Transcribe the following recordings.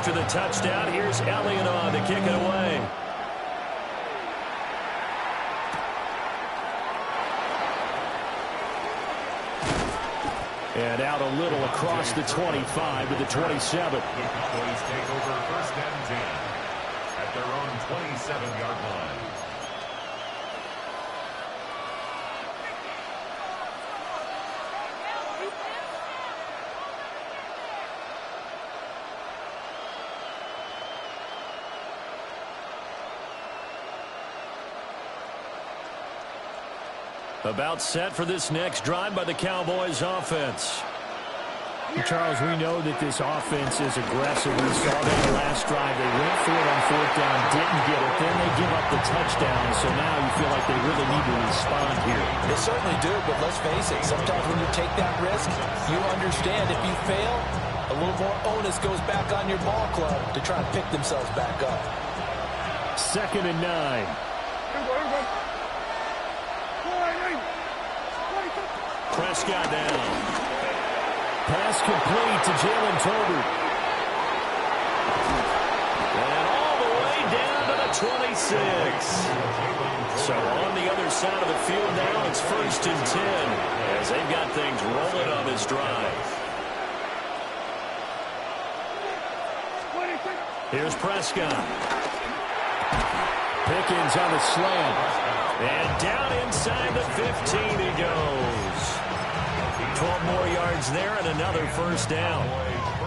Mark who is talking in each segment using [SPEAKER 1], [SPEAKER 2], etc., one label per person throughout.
[SPEAKER 1] after the touchdown. Here's Elliott on to kick it away. And out a little across the 25 to the 27.
[SPEAKER 2] Please take over first and 10 at their own 27-yard line.
[SPEAKER 1] About set for this next drive by the Cowboys offense.
[SPEAKER 3] Charles, we know that this offense is aggressive. We saw that last drive. They went for it on fourth down, didn't get it. Then they give up the touchdown. So now you feel like they really need to respond here.
[SPEAKER 4] They certainly do, but let's face it. Sometimes when you take that risk, you understand if you fail, a little more onus goes back on your ball club to try and pick themselves back up.
[SPEAKER 3] 2nd and 9.
[SPEAKER 1] Prescott down.
[SPEAKER 3] Pass complete to Jalen Tolbert.
[SPEAKER 1] And all the way down to the 26. So on the other side of the field now, it's 1st and 10 as they've got things rolling on this drive. Here's Prescott. Pickens on the slant. And down inside the 15 he goes. 12 more yards there and another first down.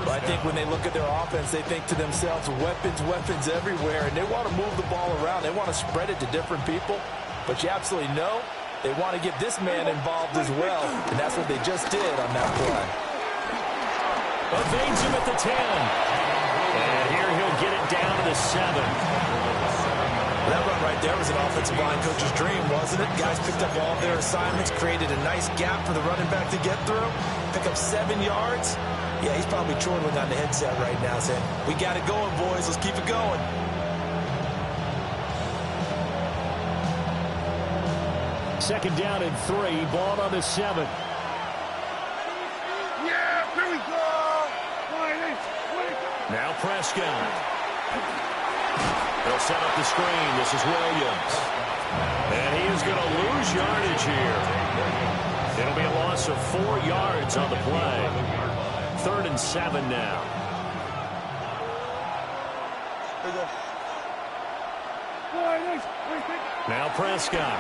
[SPEAKER 4] But I think when they look at their offense, they think to themselves, weapons, weapons everywhere. And they want to move the ball around. They want to spread it to different people. But you absolutely know they want to get this man involved as well. And that's what they just did on that play.
[SPEAKER 1] Evades him at the 10. And here he'll get it down to the 7.
[SPEAKER 4] That run right there was an offensive line coach's dream, wasn't it? Guys picked up all their assignments, created a nice gap for the running back to get through, pick up 7 yards. Yeah, he's probably chortling on the headset right now saying, we got it going, boys. Let's keep it going.
[SPEAKER 3] Second down and 3. Ball on the 7.
[SPEAKER 5] Yeah, here we go.
[SPEAKER 1] Now Prescott. They'll set up the screen. This is Williams. And he is going to lose yardage here. It'll be a loss of 4 yards on the play. 3rd and 7 now. Now Prescott.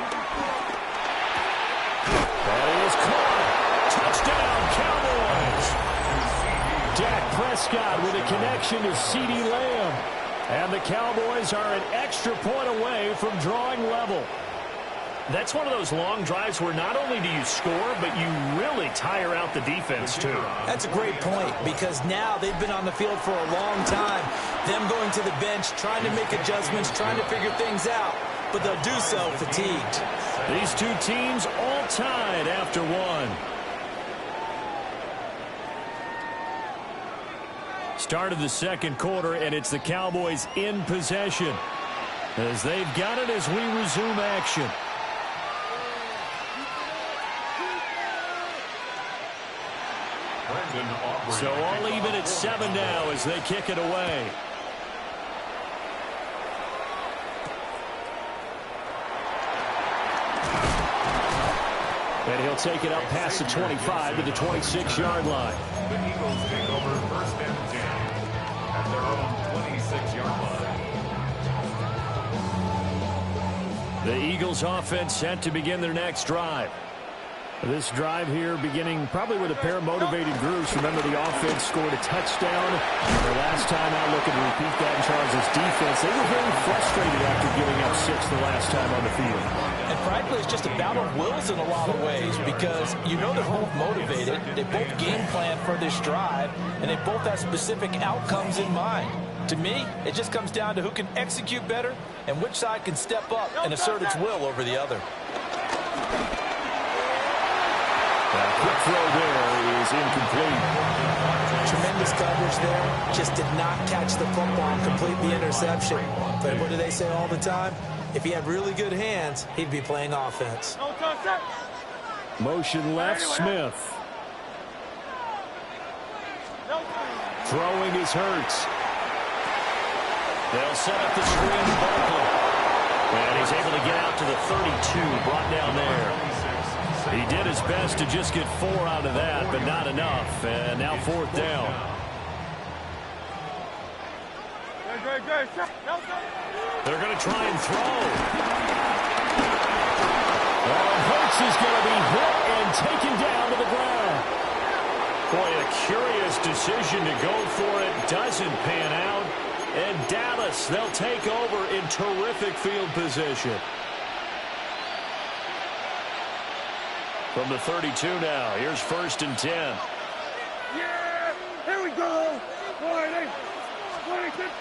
[SPEAKER 1] That is caught. Touchdown, Cowboys.
[SPEAKER 3] Dak Prescott with a connection to CeeDee Lamb. And the Cowboys are an extra point away from drawing level.
[SPEAKER 1] That's one of those long drives where not only do you score, but you really tire out the defense, too.
[SPEAKER 4] That's a great point, because now they've been on the field for a long time. Them going to the bench, trying to make adjustments, trying to figure things out. But they'll do so fatigued.
[SPEAKER 1] These two teams all tied after one. Start of the second quarter, and it's the Cowboys in possession as they've got it as we resume action. So all even at 7 now as they kick it away. And he'll take it up past the 25 to the 26-yard line.
[SPEAKER 2] The Eagles take over 1st and 10 at their own 26-yard line.
[SPEAKER 1] The Eagles offense set to begin their next drive.
[SPEAKER 3] This drive here beginning probably with a pair of motivated groups. Remember, the offense scored a touchdown. The last time out, looking to repeat that in Charles' defense. They were very frustrated after giving up 6 the last time on the field.
[SPEAKER 4] And frankly, it's just a battle of wills in a lot of ways, because you know they're both motivated. They both game plan for this drive, and they both have specific outcomes in mind. To me, it just comes down to who can execute better and which side can step up and assert its will over the other.
[SPEAKER 1] That quick throw there is incomplete.
[SPEAKER 4] Tremendous coverage there. Just did not catch the football and complete the interception. But what do they say all the time? If he had really good hands, he'd be playing offense.
[SPEAKER 3] Motion left, Smith. Throwing is Hurts.
[SPEAKER 1] They'll set up the screen to Barkley. And he's able to get out to the 32, brought down there. He did his best to just get 4 out of that, but not enough. And now 4th down. They're going to try and throw.
[SPEAKER 3] Hurts is going to be hit and taken down to the ground.
[SPEAKER 1] Boy, a curious decision to go for it. Doesn't pan out. And Dallas, they'll take over in terrific field position. From the 32 now, here's 1st and 10.
[SPEAKER 5] Yeah, here we go.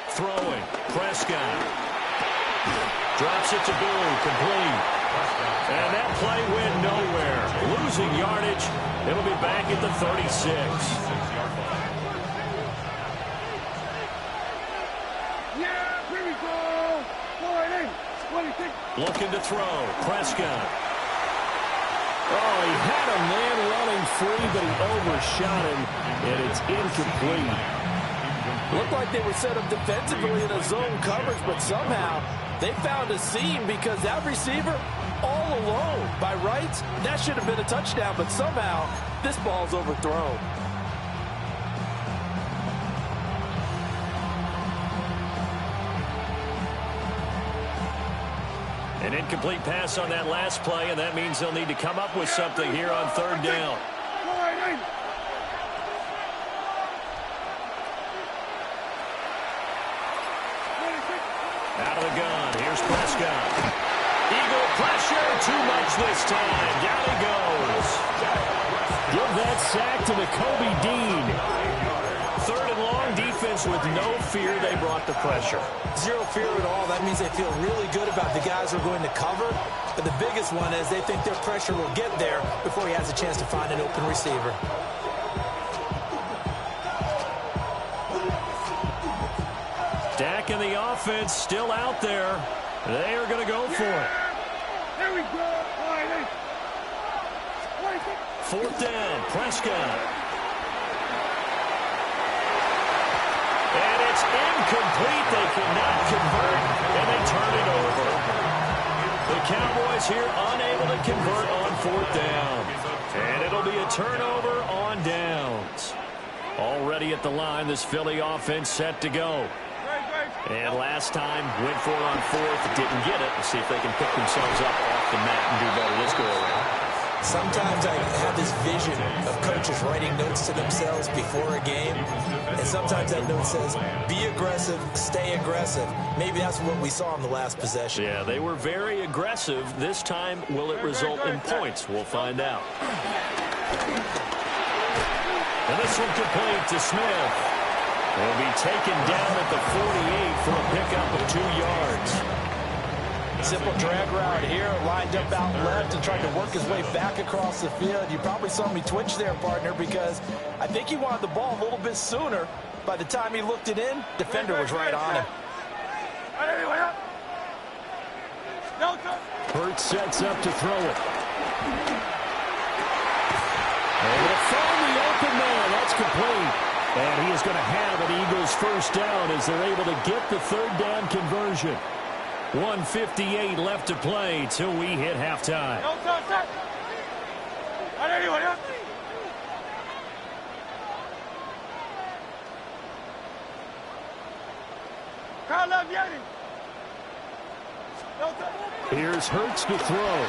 [SPEAKER 1] Throwing, Prescott. Drops it to Boo, complete. And that play went nowhere. Losing yardage. It'll be back at the 36.
[SPEAKER 5] Yeah, here we go.
[SPEAKER 1] Looking to throw, Prescott.
[SPEAKER 3] Oh, he had a man running free, but he overshot him, and it's incomplete.
[SPEAKER 4] Looked like they were set up defensively in a zone coverage, but somehow they found a seam because that receiver all alone. By rights, that should have been a touchdown, but somehow this ball's overthrown.
[SPEAKER 1] An incomplete pass on that last play, and that means they'll need to come up with something here on 3rd down. Out of the gun, here's Prescott. Eagle pressure, too much this time. Down he goes.
[SPEAKER 3] Give that sack to Nakobe Dean.
[SPEAKER 1] 3rd and long, defense with no fear. They brought the pressure.
[SPEAKER 4] Zero fear at all. That means they feel really good about the guys who are going to cover. But the biggest one is they think their pressure will get there before he has a chance to find an open receiver.
[SPEAKER 1] Dak and the offense still out there. They are going to go for it.
[SPEAKER 5] Here we go.
[SPEAKER 1] 4th down, Prescott. And it's incomplete. They cannot convert, and they turn it over. The Cowboys here unable to convert on 4th down. And it'll be a turnover on downs. Already at the line, this Philly offense set to go. And last time, went for it on 4th, didn't get it. Let's see if they can pick themselves up off the mat and do better this go around.
[SPEAKER 4] Sometimes I have this vision of coaches writing notes to themselves before a game, and sometimes that note says, be aggressive, stay aggressive. Maybe that's what we saw in the last possession.
[SPEAKER 1] Yeah, they were very aggressive. This time, will it result in points? We'll find out. And this one complete to Smith. Will be taken down at the 48 for a pickup of 2 yards.
[SPEAKER 4] Simple drag route here, lined up out left and tried to work his way back across the field. You probably saw me twitch there, partner, because I think he wanted the ball a little bit sooner. By the time he looked it in, defender was right on him.
[SPEAKER 3] Hurts sets up to throw it. Able to find the open man. That's complete. And he is going to have an Eagles 1st down as they're able to get the 3rd down conversion. 1:58 left to play till we hit halftime. Here's Hurts to throw.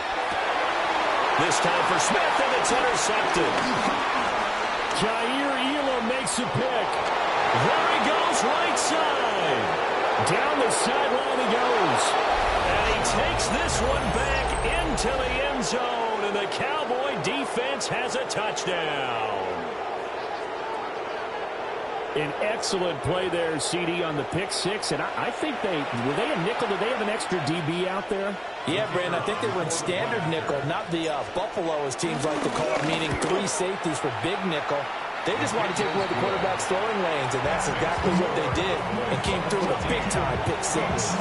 [SPEAKER 1] This time for Smith, and it's intercepted.
[SPEAKER 3] Jair Elam makes a pick. There he goes, right side. Down the sideline he goes.
[SPEAKER 1] And he takes this one back into the end zone, and the Cowboy defense has a touchdown.
[SPEAKER 3] An excellent play there, CD, on the pick 6. And I think were they a nickel? Did they have an extra DB out there?
[SPEAKER 4] Yeah, Brandon, I think they were in standard nickel, not the Buffalo, as teams like to call it, meaning 3 safeties for big nickel. They just wanted to take away the quarterback's throwing lanes, and that's exactly what they did, and came through with a big-time pick 6.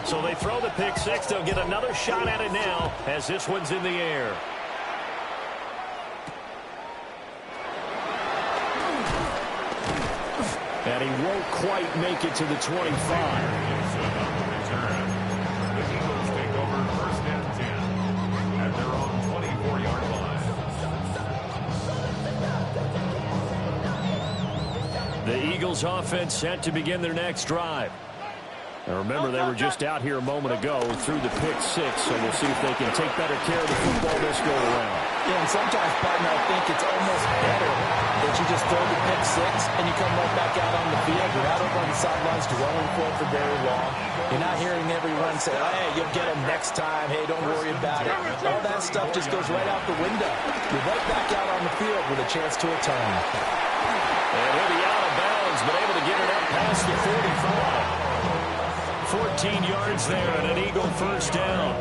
[SPEAKER 1] So they throw the pick 6. They'll get another shot at it now as this one's in the air.
[SPEAKER 3] and he won't quite make it to the 25.
[SPEAKER 2] The Eagles take over 1st and 10 at their own 24-yard line.
[SPEAKER 3] The Eagles offense set to begin their next drive. And remember, they were just out here a moment ago through the pick 6, so we'll see if they can take better care of the football this go around.
[SPEAKER 4] Yeah, and sometimes, partner, I think it's almost better that you just throw the pick 6 and you come right back out on the field. You're not over on the sidelines dwelling for it for very long. You're not hearing everyone say, oh, hey, you'll get them next time. Hey, don't worry about it. All that stuff just goes right out the window. You're right back out on the field with a chance to atone.
[SPEAKER 3] And he'll be out of bounds, but able to get it up past the 45. 14 yards there and an Eagle first down.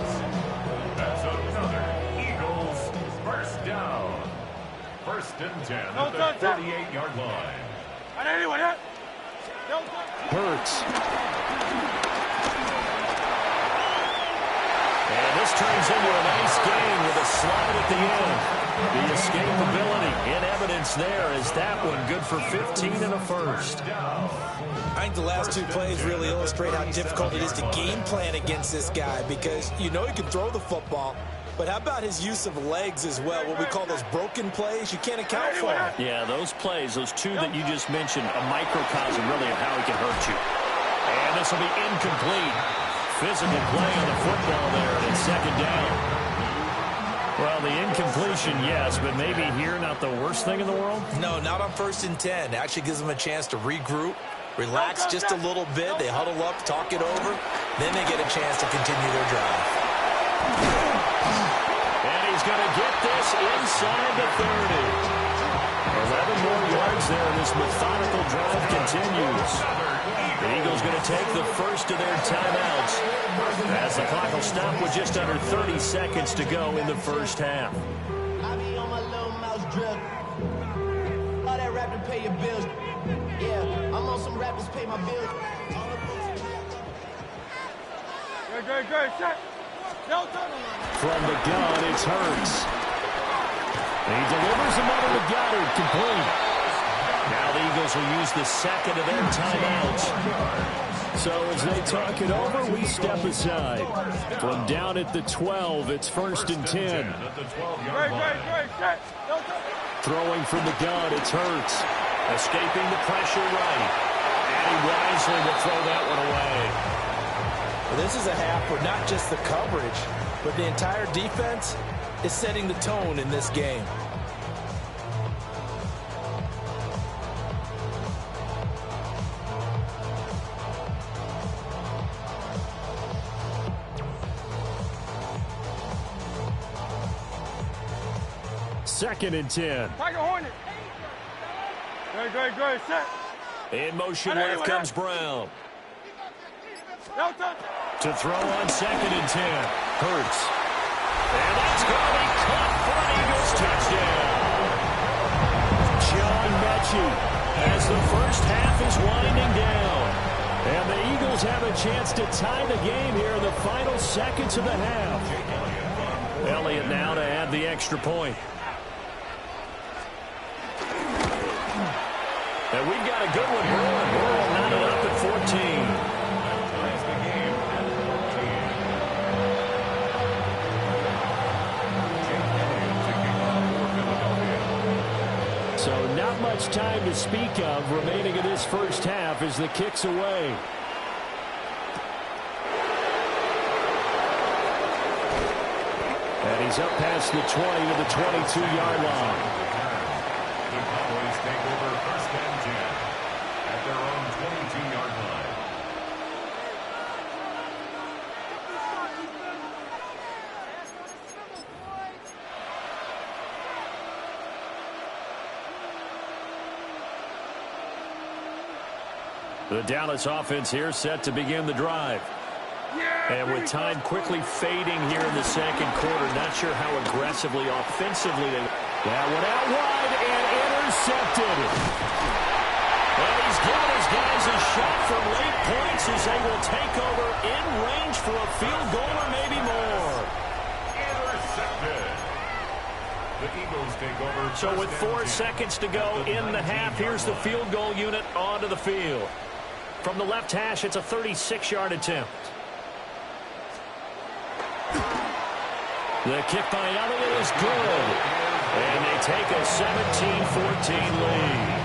[SPEAKER 2] That's another Eagles first down. 1st and 10 at the 38-yard line.
[SPEAKER 3] Hurts. And this turns into a nice game with a slide at the end. The escapability in evidence there as that one good for 15 and a first.
[SPEAKER 4] I think the last 2 plays really illustrate how difficult it is to game plan against this guy because you know he can throw the football, but how about his use of legs as well, what we call those broken plays? You can't account for them.
[SPEAKER 3] Yeah, those plays, those 2 that you just mentioned, a microcosm really of how he can hurt you. And this will be incomplete. Physical play on the football there, and it's 2nd down. Well, the incompletion, yes, but maybe here not the worst thing in the world?
[SPEAKER 4] No, not on 1st and 10. It actually gives them a chance to regroup, relax just a little bit. They huddle up, talk it over. Then they get a chance to continue their drive.
[SPEAKER 3] And he's going to get this inside the 30. 11 more yards there, and this methodical drive continues. The Eagles going to take the first of their timeouts as the clock will stop with just under 30 seconds to go in the first half.
[SPEAKER 6] I be on my little mouse drip. All that rap to pay your bills. Yeah, I'm on some rappers pay my bills.
[SPEAKER 5] Good. Shut.
[SPEAKER 3] From the gun, it's Hurts. He delivers another to Goddard, complete. Now the Eagles will use the second of their timeouts. So as they talk it over, we step aside. From down at the 12, it's 1st and 10. Throwing from the gun, it's Hurts. Escaping the pressure right. And he wisely will throw that one away.
[SPEAKER 4] Well, this is a half where not just the coverage, but the entire defense is setting the tone in this game.
[SPEAKER 3] Second and 10.
[SPEAKER 5] Tiger Hornet. Good. Set.
[SPEAKER 3] In motion left comes Brown. To throw on 2nd and 10. Hurts. And that's going to be caught for an Eagles touchdown. John Mechie as the first half is winding down. And the Eagles have a chance to tie the game here in the final seconds of the half. Elliott now to add the extra point. And we've got a good one brewing. We're all knotted up at 14. So not much time to speak of remaining in this first half as the kick's away. And he's up past the 20 to the 22-yard line.
[SPEAKER 2] The Cowboys take over 1st and 10 at their own 22-yard line.
[SPEAKER 3] The Dallas offense here set to begin the drive. And with time quickly fading here in the 2nd quarter, not sure how aggressively, offensively they... That one out wide and intercepted. And he's given his guys a shot for late points as they will take over in range for a field goal or maybe more.
[SPEAKER 2] Intercepted. The Eagles take over.
[SPEAKER 1] So with 4 seconds to go in the half, here's the field goal unit onto the field. From the left hash, it's a 36-yard attempt. The kick by Elliott is good. And they take a 17-14 lead.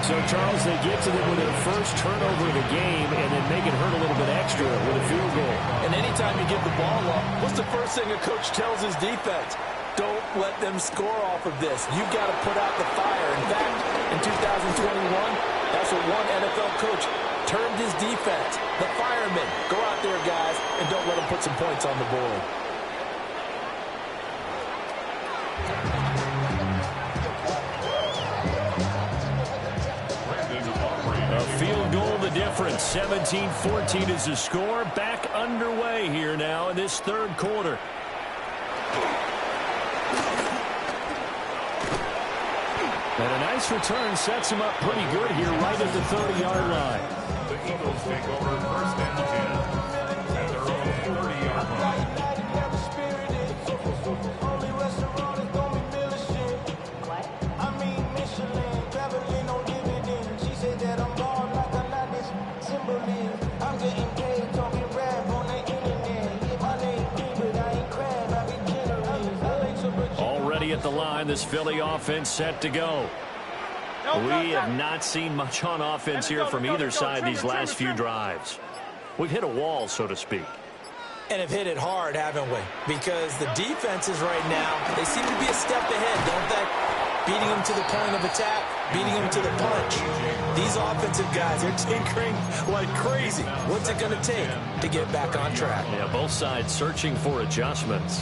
[SPEAKER 1] So, Charles, they get to them with their first turnover of the game and then make it hurt a little bit extra with a field goal.
[SPEAKER 4] And anytime you give the ball up, what's the first thing a coach tells his defense? Don't let them score off of this. You've got to put out the fire. In fact, in 2021, that's what one NFL coach termed his defense. The firemen. Go out there, guys, and don't let them put some points on the board.
[SPEAKER 1] A field goal the difference. 17-14 is the score. Back underway here now in this third quarter. And a nice return sets him up pretty good here right at the 30-yard line.
[SPEAKER 2] The Eagles take over first and 10 at their own 30-yard line.
[SPEAKER 1] Already at the line, this Philly offense set to go. We have not seen much on offense here from either side these last few drives. We've hit a wall, so to speak.
[SPEAKER 4] And have hit it hard, haven't we? Because the defenses right now, they seem to be a step ahead, don't they? Beating them to the point of attack, beating them to the punch. These offensive guys, they're tinkering like crazy. What's it going to take to get back on track?
[SPEAKER 1] Yeah, both sides searching for adjustments.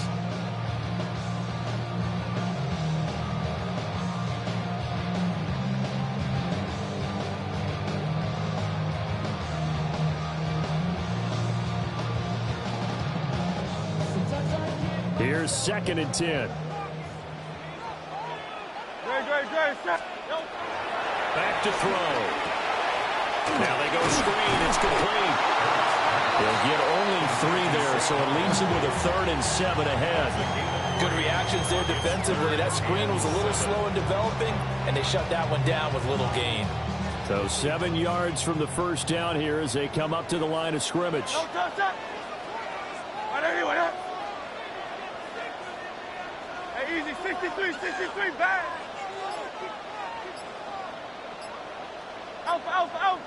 [SPEAKER 1] Here's 2nd and 10. Back to throw. Now they go screen. It's complete. They'll get only 3 there, so it leaves them with a 3rd and 7 ahead.
[SPEAKER 4] Good reactions there defensively. That screen was a little slow in developing, and they shut that one down with little gain.
[SPEAKER 1] So 7 yards from the first down here as they come up to the line of scrimmage.
[SPEAKER 5] Easy, 63, back. Alpha.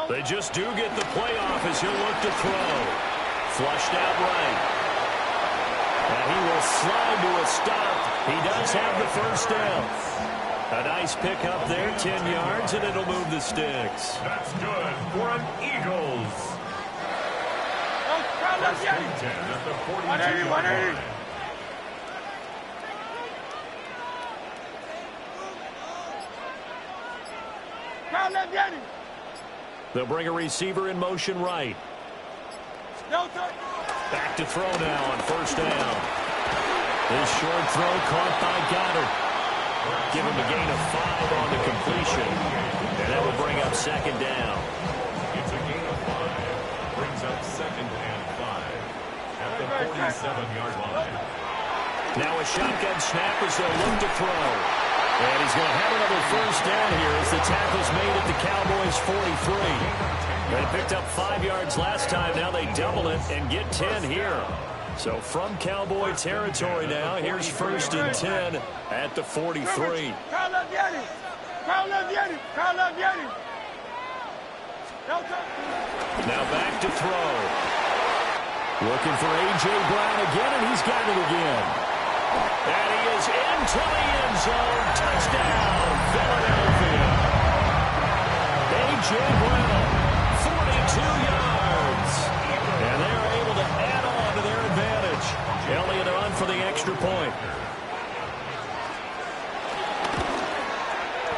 [SPEAKER 1] They just do get the playoff as he'll look to throw. Flushed out right. And he will slide to a stop. He does have the first down. A nice pick up there, 10 yards, and it'll move the sticks.
[SPEAKER 2] That's good for an Eagles. First and 10 at the 42-yard line.
[SPEAKER 1] They'll bring a receiver in motion right. Back to throw now on first down. This short throw caught by Goddard. Give him a gain of 5 on the completion. And that will bring up 2nd down.
[SPEAKER 2] It's a gain of 5. Brings up 2nd and 5 at the 47-yard line.
[SPEAKER 1] Now a shotgun snap as they'll look to throw. And he's going to have another first down here as the tackle's made at the Cowboys' 43. They picked up 5 yards last time. Now they double it and get 10 here. So from Cowboy territory now, here's 1st and 10 at the 43. Now back to throw. Looking for A.J. Brown again, and he's got it again. And he is into the end zone. Touchdown, Philadelphia. A.J. Brown, 42 yards. And they're able to add on to their advantage. Elliott on for the extra point.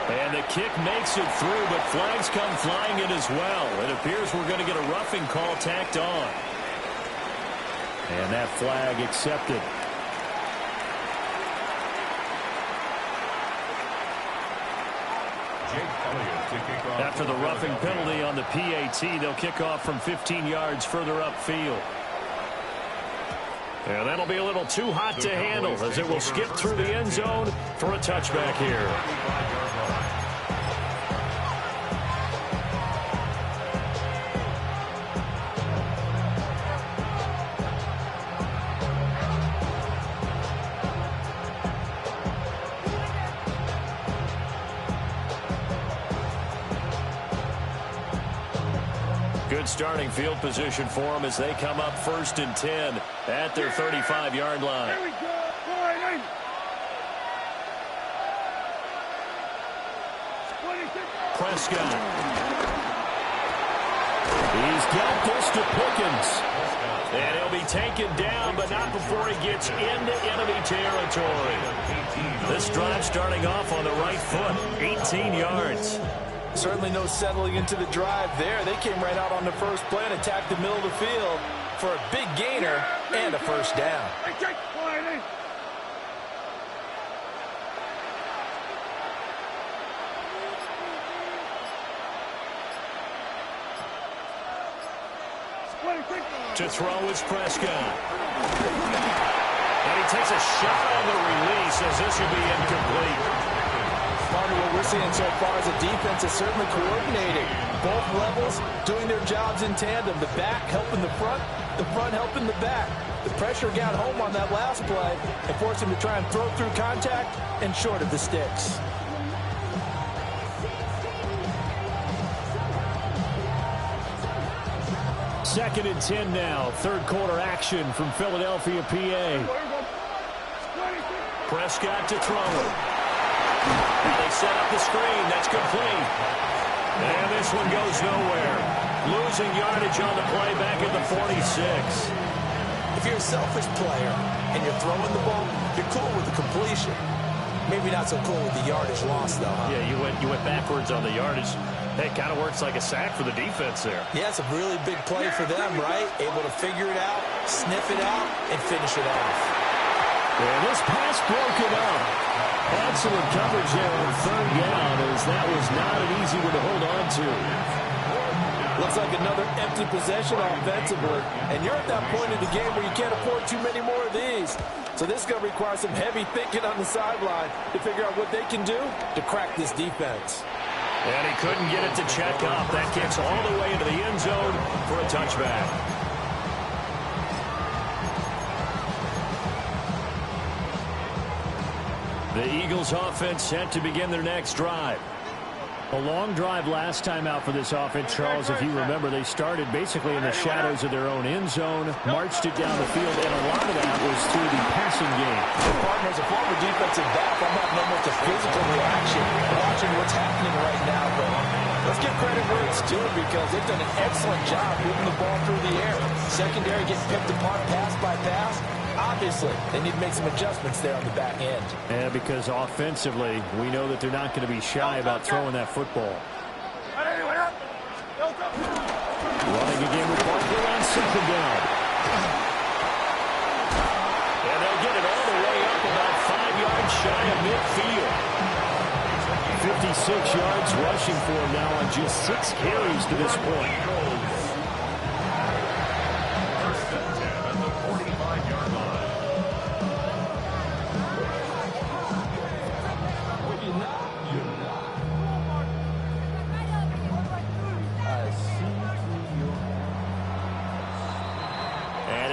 [SPEAKER 1] And the kick makes it through, but flags come flying in as well. It appears we're going to get a roughing call tacked on. And that flag accepted. After the roughing penalty on the PAT, they'll kick off from 15 yards further upfield. And that'll be a little too hot to handle as it will skip through the end zone for a touchback here. Good starting field position for them as they come up 1st and 10 at their 35-yard line.
[SPEAKER 5] Here we go. Go ahead,
[SPEAKER 1] Prescott. He's got this to Pickens. And he'll be taken down, but not before he gets into enemy territory. This drive starting off on the right foot, 18 yards.
[SPEAKER 4] Certainly no settling into the drive there. They came right out on the first play and attacked the middle of the field for a big gainer and a first down.
[SPEAKER 1] To throw is Prescott. And he takes a shot on the release as this will be incomplete.
[SPEAKER 4] Partner, what we're seeing so far is the defense is certainly coordinating. Both levels doing their jobs in tandem. The back helping the front helping the back. The pressure got home on that last play and forced him to try and throw through contact and short of the sticks.
[SPEAKER 3] Second and 10 now. Third quarter action from Philadelphia, PA.
[SPEAKER 1] Prescott to throw it. And they set up the screen. That's complete. And this one goes nowhere. Losing yardage on the play back at the 46.
[SPEAKER 4] If you're a selfish player and you're throwing the ball, you're cool with the completion. Maybe not so cool with the yardage loss, though, huh?
[SPEAKER 1] Yeah, you went backwards on the yardage. It kind of works like a sack for the defense there.
[SPEAKER 4] Yeah, it's a really big play for them, right? Able to figure it out, sniff it out, and finish it off.
[SPEAKER 3] And this pass broken up. Excellent coverage there on third down, as that was not an easy one to hold on to.
[SPEAKER 4] Looks like another empty possession offensively. And you're at that point in the game where you can't afford too many more of these. So this is going to require some heavy thinking on the sideline to figure out what they can do to crack this defense.
[SPEAKER 1] And he couldn't get it to check up. That kicks all the way into the end zone for a touchback. The Eagles offense set to begin their next drive.
[SPEAKER 3] A long drive last time out for this offense, Charles. If you remember, they started basically in the shadows of their own end zone, marched it down the field, and a lot of that was through the passing game.
[SPEAKER 4] Partner, as a former defensive back, I'm having almost a physical reaction watching what's happening right now. But let's give credit where it's due because they've done an excellent job moving the ball through the air. Secondary getting picked apart pass by pass. Obviously, they need to make some adjustments there on the back end.
[SPEAKER 3] And because offensively, we know that they're not going to be shy about throwing that football. Running again with Barkley on second down.
[SPEAKER 1] And they'll get it all the way up about 5 yards shy of midfield.
[SPEAKER 3] 56 yards rushing for him now on just 6 carries to this point.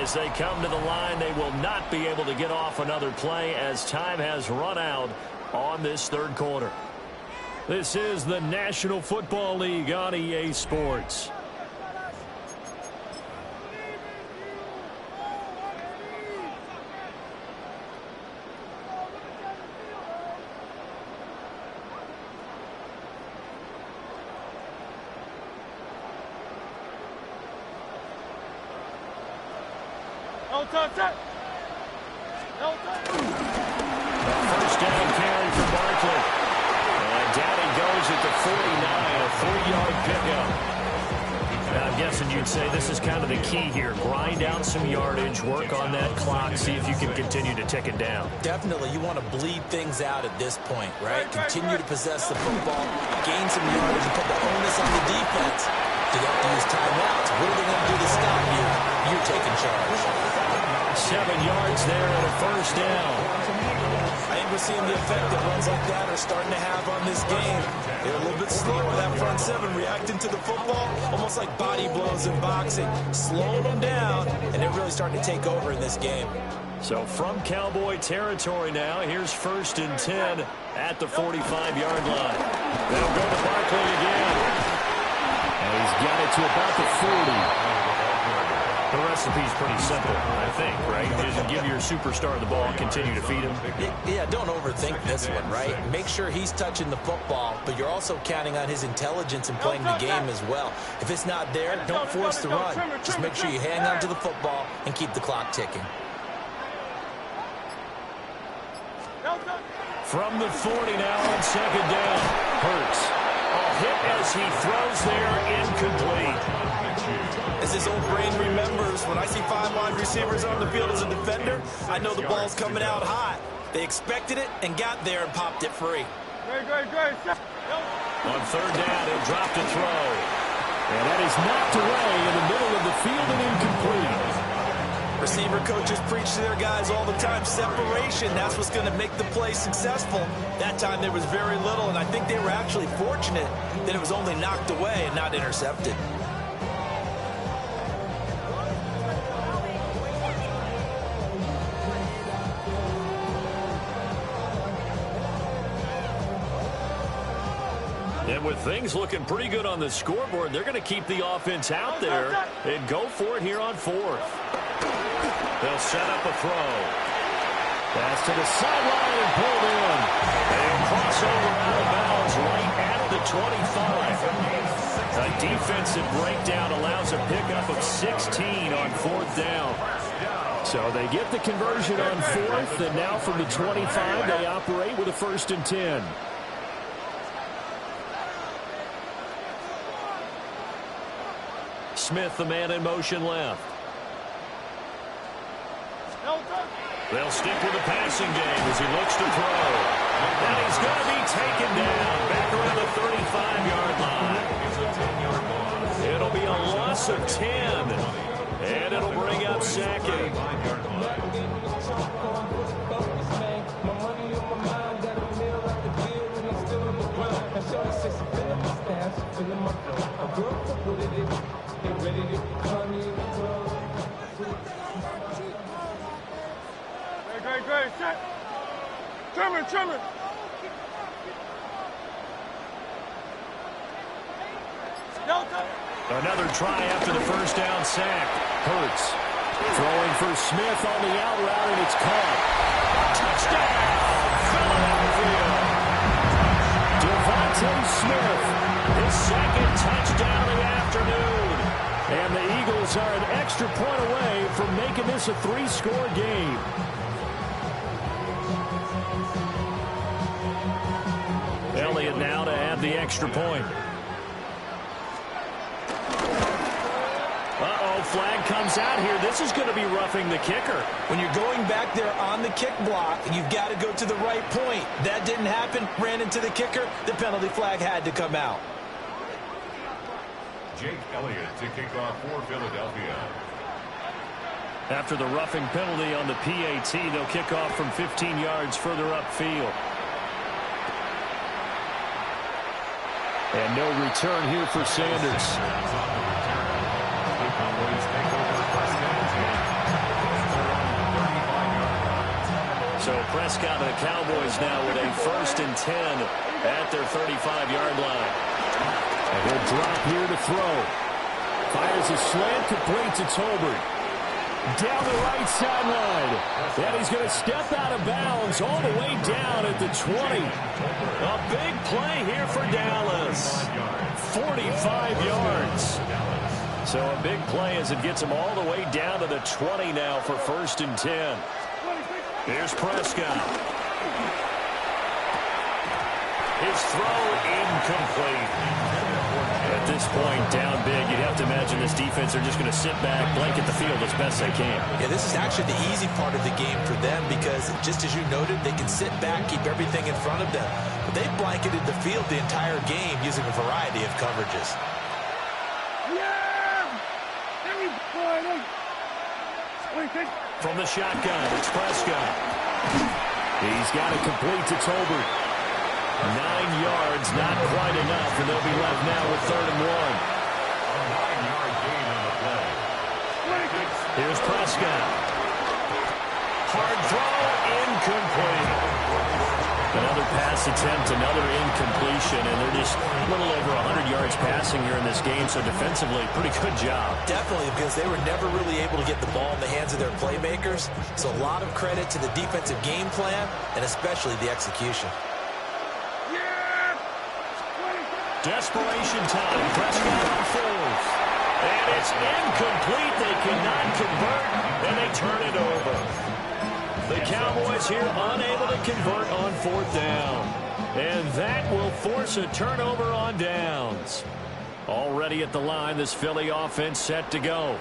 [SPEAKER 1] As they come to the line, they will not be able to get off another play as time has run out on this third quarter. This is the National Football League on EA Sports. First down carry for Barkley. And down he goes at the 49, a 3-yard pickup. Now, I'm guessing you'd say this is kind of the key here. Grind out some yardage, work on that clock, see if you can continue to tick it down.
[SPEAKER 4] Definitely, you want to bleed things out at this point, right? Continue to possess the football, gain some yardage, and put the onus on the defense. Do they have to use timeouts? What are they going to do to stop you? You're taking charge.
[SPEAKER 1] 7 yards yards there and a first down.
[SPEAKER 4] I think we're seeing the effect that runs like that are starting to have on this game. They're a little bit slower, that front seven, reacting to the football, almost like body blows in boxing, slowing them down, and they're really starting to take over in this game.
[SPEAKER 1] So from Cowboy territory now, here's 1st and 10 at the 45-yard line. They'll go to Barkley again.
[SPEAKER 3] And he's got it to about the 40.
[SPEAKER 1] The recipe's pretty simple, I think, right? Just give your superstar the ball, continue to feed him.
[SPEAKER 4] Yeah, don't overthink this one, right? Make sure he's touching the football, but you're also counting on his intelligence in playing the game as well. If it's not there, don't force the run. Just make sure you hang on to the football and keep the clock ticking.
[SPEAKER 1] From the 40 now on 2nd down. Hurts. A hit as he throws there, incomplete.
[SPEAKER 4] As his old brain remembers, when I see 5 wide receivers on the field as a defender, I know the ball's coming out hot. They expected it and got there and popped it free.
[SPEAKER 5] Great.
[SPEAKER 1] On 3rd down, he'll drop to throw.
[SPEAKER 3] And that is knocked away in the middle of the field and incomplete.
[SPEAKER 4] Receiver coaches preach to their guys all the time, separation, that's what's going to make the play successful. That time there was very little, and I think they were actually fortunate that it was only knocked away and not intercepted.
[SPEAKER 1] And with things looking pretty good on the scoreboard, they're going to keep the offense out there and go for it here on 4th. They'll set up a throw.
[SPEAKER 3] Pass to the sideline and pulled in.
[SPEAKER 1] They'll cross over out of bounds right at the 25. A defensive breakdown allows a pickup of 16 on 4th down.
[SPEAKER 3] So they get the conversion on 4th, and now from the 25, they operate with a 1st and 10.
[SPEAKER 1] Smith, the man in motion left. They'll stick with the passing game as he looks to throw. And he's going to be taken down back around the 35-yard line. It'll be a loss of 10. And it'll bring up 2nd.
[SPEAKER 5] Great. Set. Trimmer.
[SPEAKER 1] Another try after the 1st down sack. Hurts
[SPEAKER 3] Throwing for Smith on the out route, and it's caught.
[SPEAKER 1] Touchdown, Philadelphia.
[SPEAKER 3] Devontae Smith,
[SPEAKER 1] His 2nd touchdown of the afternoon.
[SPEAKER 3] and the Eagles are an extra point away from making this a 3-score game.
[SPEAKER 1] Elliott now to add the extra point. Flag comes out here. This is going to be roughing the kicker.
[SPEAKER 4] When you're going back there on the kick block, you've got to go to the right point. That didn't happen. Ran into the kicker. The penalty flag had to come out.
[SPEAKER 2] Jake Elliott to kick off for Philadelphia.
[SPEAKER 1] After the roughing penalty on the PAT, they'll kick off from 15 yards further upfield.
[SPEAKER 3] And no return here for Sanders.
[SPEAKER 1] So Prescott and the Cowboys now with a 1st and 10 at their 35-yard line.
[SPEAKER 3] And he'll drop here to throw. Fires a slant, complete to Tolbert. Down the right sideline. And he's going to step out of bounds all the way down at the 20.
[SPEAKER 1] A big play here for Dallas. 45 yards. So a big play as it gets him all the way down to the 20 now for 1st and 10. Here's Prescott. His throw incomplete. At this point, down big, you'd have to imagine this defense are just going to sit back, blanket the field as best they can.
[SPEAKER 4] Yeah, this is actually the easy part of the game for them because, just as you noted, they can sit back, keep everything in front of them. But they've blanketed the field the entire game using a variety of coverages.
[SPEAKER 1] From the shotgun, it's Prescott. He's got it complete to Tolbert. 9 yards, not quite enough, and they'll be left now with 3rd and 1.
[SPEAKER 2] A 9-yard gain on the play.
[SPEAKER 1] Here's Prescott. Hard throw, incomplete. Another pass attempt, another incompletion, and they're just a little over 100 yards passing here in this game, so defensively, pretty good job.
[SPEAKER 4] Definitely, because they were never really able to get the ball in the hands of their playmakers, so a lot of credit to the defensive game plan, and especially the execution.
[SPEAKER 1] Desperation time, Prescott on 4th. And it's incomplete, they cannot convert, and they turn it over. The Cowboys here unable to convert on 4th down. And that will force a turnover on downs. Already at the line, this Philly offense set to go.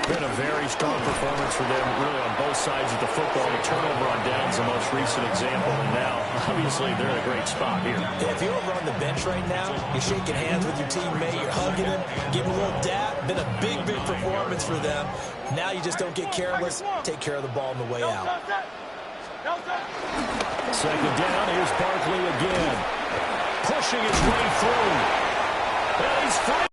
[SPEAKER 1] Been a very strong performance for them, really, on both sides of the football. The turnover on downs, the most recent example, and now, obviously, they're in a great spot here.
[SPEAKER 4] If you're over on the bench right now, you're shaking hands with your teammate, you're hugging him, giving a little dap. Been a big, big performance for them. Now you just don't get careless. Take care of the ball on the way out.
[SPEAKER 1] 2nd down, here's Barkley again. Pushing his way through. And he's free.